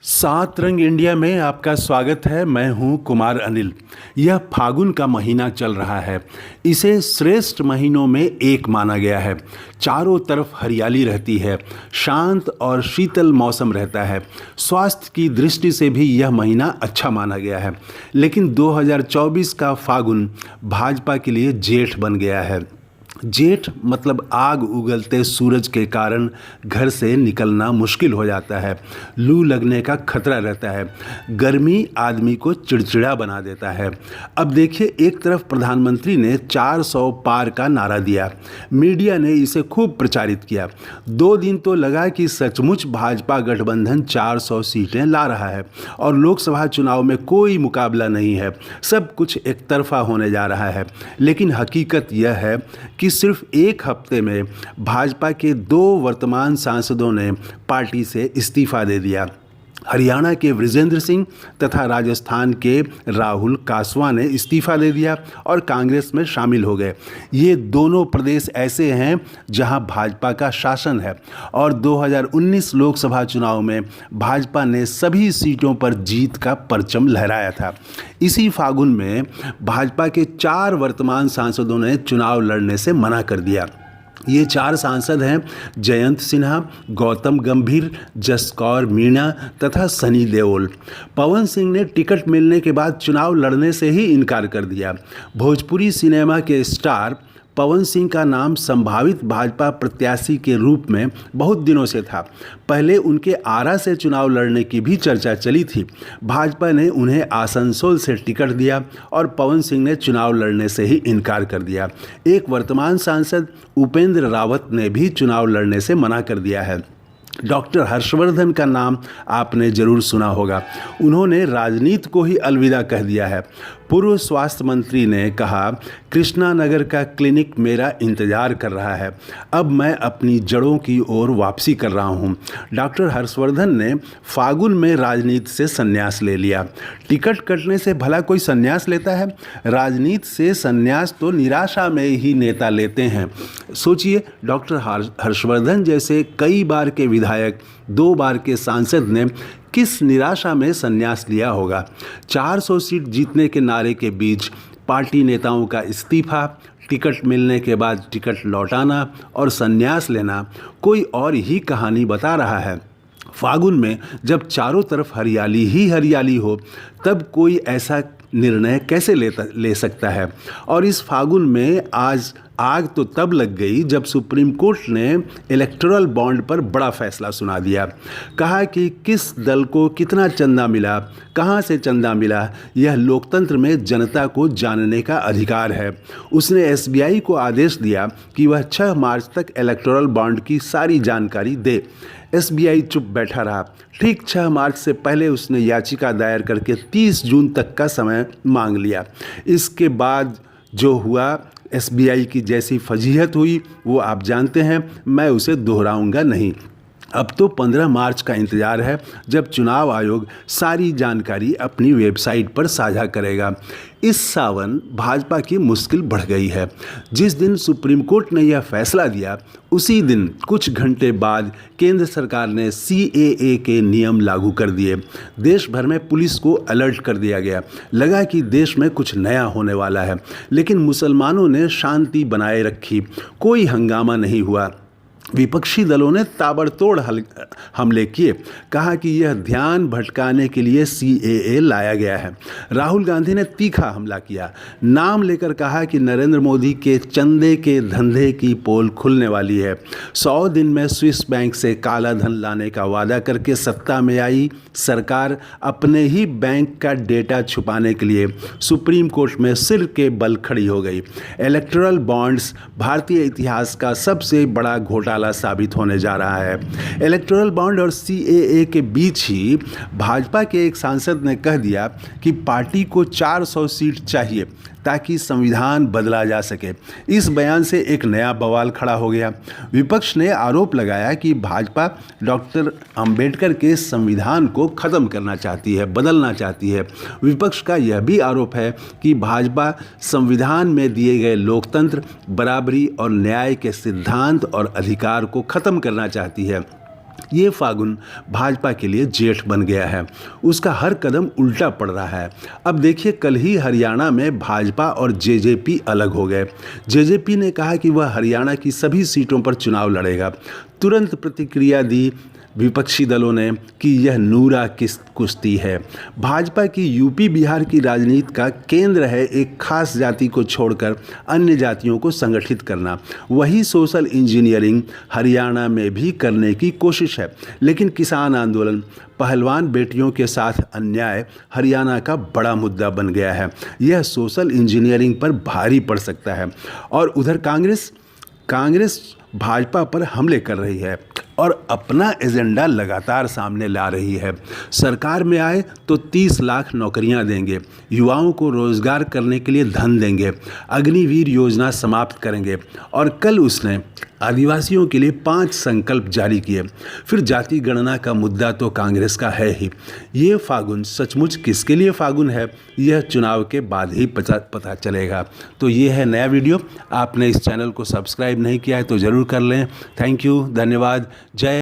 सात रंग इंडिया में आपका स्वागत है। मैं हूं कुमार अनिल। यह फागुन का महीना चल रहा है। इसे श्रेष्ठ महीनों में एक माना गया है। चारों तरफ हरियाली रहती है, शांत और शीतल मौसम रहता है। स्वास्थ्य की दृष्टि से भी यह महीना अच्छा माना गया है। लेकिन 2024 का फागुन भाजपा के लिए जेठ बन गया है। जेठ मतलब आग उगलते सूरज के कारण घर से निकलना मुश्किल हो जाता है। लू लगने का खतरा रहता है। गर्मी आदमी को चिड़चिड़ा बना देता है। अब देखिए, एक तरफ प्रधानमंत्री ने 400 पार का नारा दिया, मीडिया ने इसे खूब प्रचारित किया। 2 दिन तो लगा कि सचमुच भाजपा गठबंधन 400 सीटें ला रहा है और लोकसभा चुनाव में कोई मुकाबला नहीं है, सब कुछ एक तरफा होने जा रहा है। लेकिन हकीकत यह है कि सिर्फ एक हफ्ते में भाजपा के 2 वर्तमान सांसदों ने पार्टी से इस्तीफा दे दिया। हरियाणा के वृजेंद्र सिंह तथा राजस्थान के राहुल कासवा ने इस्तीफा दे दिया और कांग्रेस में शामिल हो गए। ये दोनों प्रदेश ऐसे हैं जहां भाजपा का शासन है और 2019 लोकसभा चुनाव में भाजपा ने सभी सीटों पर जीत का परचम लहराया था। इसी फागुन में भाजपा के 4 वर्तमान सांसदों ने चुनाव लड़ने से मना कर दिया। ये 4 सांसद हैं जयंत सिन्हा, गौतम गंभीर, जसकौर मीणा तथा सनी देओल। पवन सिंह ने टिकट मिलने के बाद चुनाव लड़ने से ही इनकार कर दिया। भोजपुरी सिनेमा के स्टार पवन सिंह का नाम संभावित भाजपा प्रत्याशी के रूप में बहुत दिनों से था। पहले उनके आरा से चुनाव लड़ने की भी चर्चा चली थी। भाजपा ने उन्हें आसनसोल से टिकट दिया और पवन सिंह ने चुनाव लड़ने से ही इनकार कर दिया। एक वर्तमान सांसद उपेंद्र रावत ने भी चुनाव लड़ने से मना कर दिया है। डॉक्टर हर्षवर्धन का नाम आपने ज़रूर सुना होगा। उन्होंने राजनीति को ही अलविदा कह दिया है। पूर्व स्वास्थ्य मंत्री ने कहा, कृष्णा नगर का क्लिनिक मेरा इंतज़ार कर रहा है, अब मैं अपनी जड़ों की ओर वापसी कर रहा हूं। डॉक्टर हर्षवर्धन ने फागुन में राजनीति से संन्यास ले लिया। टिकट कटने से भला कोई संन्यास लेता है? राजनीति से संन्यास तो निराशा में ही नेता लेते हैं। सोचिए, डॉक्टर हर्षवर्धन जैसे कई बार के विधायक, 2 बार के सांसद ने किस निराशा में संन्यास लिया होगा। 400 सीट जीतने के नारे के बीच पार्टी नेताओं का इस्तीफा, टिकट मिलने के बाद टिकट लौटाना और संन्यास लेना कोई और ही कहानी बता रहा है। फागुन में जब चारों तरफ हरियाली ही हरियाली हो, तब कोई ऐसा निर्णय कैसे ले सकता है। और इस फागुन में आज आग तो तब लग गई जब सुप्रीम कोर्ट ने इलेक्टोरल बॉन्ड पर बड़ा फैसला सुना दिया। कहा कि किस दल को कितना चंदा मिला, कहां से चंदा मिला, यह लोकतंत्र में जनता को जानने का अधिकार है। उसने एसबीआई को आदेश दिया कि वह 6 मार्च तक इलेक्टोरल बॉन्ड की सारी जानकारी दे। एसबीआई चुप बैठा रहा। ठीक 6 मार्च से पहले उसने याचिका दायर करके 30 जून तक का समय मांग लिया। इसके बाद जो हुआ, एसबीआई की जैसी फजीहत हुई, वो आप जानते हैं, मैं उसे दोहराऊंगा नहीं। अब तो 15 मार्च का इंतज़ार है, जब चुनाव आयोग सारी जानकारी अपनी वेबसाइट पर साझा करेगा। इस सावन भाजपा की मुश्किल बढ़ गई है। जिस दिन सुप्रीम कोर्ट ने यह फैसला दिया, उसी दिन कुछ घंटे बाद केंद्र सरकार ने CAA के नियम लागू कर दिए। देश भर में पुलिस को अलर्ट कर दिया गया। लगा कि देश में कुछ नया होने वाला है, लेकिन मुसलमानों ने शांति बनाए रखी। कोई हंगामा नहीं हुआ। विपक्षी दलों ने ताबड़तोड़ हमले किए। कहा कि यह ध्यान भटकाने के लिए CAA लाया गया है। राहुल गांधी ने तीखा हमला किया। नाम लेकर कहा कि नरेंद्र मोदी के चंदे के धंधे की पोल खुलने वाली है। 100 दिन में स्विस बैंक से काला धन लाने का वादा करके सत्ता में आई सरकार अपने ही बैंक का डेटा छुपाने के लिए सुप्रीम कोर्ट में सिर के बल खड़ी हो गई। इलेक्टोरल बॉन्ड्स भारतीय इतिहास का सबसे बड़ा घोटाला साबित होने जा रहा है। इलेक्टोरल बॉन्ड और CAA के बीच ही भाजपा के एक सांसद ने कह दिया कि पार्टी को 400 सीट चाहिए ताकि संविधान बदला जा सके। इस बयान से एक नया बवाल खड़ा हो गया। विपक्ष ने आरोप लगाया कि भाजपा डॉक्टर अंबेडकर के संविधान को ख़त्म करना चाहती है, बदलना चाहती है। विपक्ष का यह भी आरोप है कि भाजपा संविधान में दिए गए लोकतंत्र, बराबरी और न्याय के सिद्धांत और अधिकार को ख़त्म करना चाहती है। ये फागुन भाजपा के लिए जेठ बन गया है। उसका हर कदम उल्टा पड़ रहा है। अब देखिए, कल ही हरियाणा में भाजपा और जेजेपी अलग हो गए। जेजेपी ने कहा कि वह हरियाणा की सभी सीटों पर चुनाव लड़ेगा। तुरंत प्रतिक्रिया दी विपक्षी दलों ने कि यह नूरा किस कुश्ती है। भाजपा की यूपी बिहार की राजनीति का केंद्र है एक खास जाति को छोड़कर अन्य जातियों को संगठित करना। वही सोशल इंजीनियरिंग हरियाणा में भी करने की कोशिश है। लेकिन किसान आंदोलन, पहलवान बेटियों के साथ अन्याय हरियाणा का बड़ा मुद्दा बन गया है। यह सोशल इंजीनियरिंग पर भारी पड़ सकता है। और उधर कांग्रेस भाजपा पर हमले कर रही है और अपना एजेंडा लगातार सामने ला रही है। सरकार में आए तो 30 लाख नौकरियां देंगे, युवाओं को रोजगार करने के लिए धन देंगे, अग्निवीर योजना समाप्त करेंगे। और कल उसने आदिवासियों के लिए 5 संकल्प जारी किए। फिर जाति गणना का मुद्दा तो कांग्रेस का है ही। ये फागुन सचमुच किसके लिए फागुन है, यह चुनाव के बाद ही पता चलेगा। तो ये है नया वीडियो। आपने इस चैनल को सब्सक्राइब नहीं किया है तो ज़रूर कर लें। थैंक यू, धन्यवाद। जय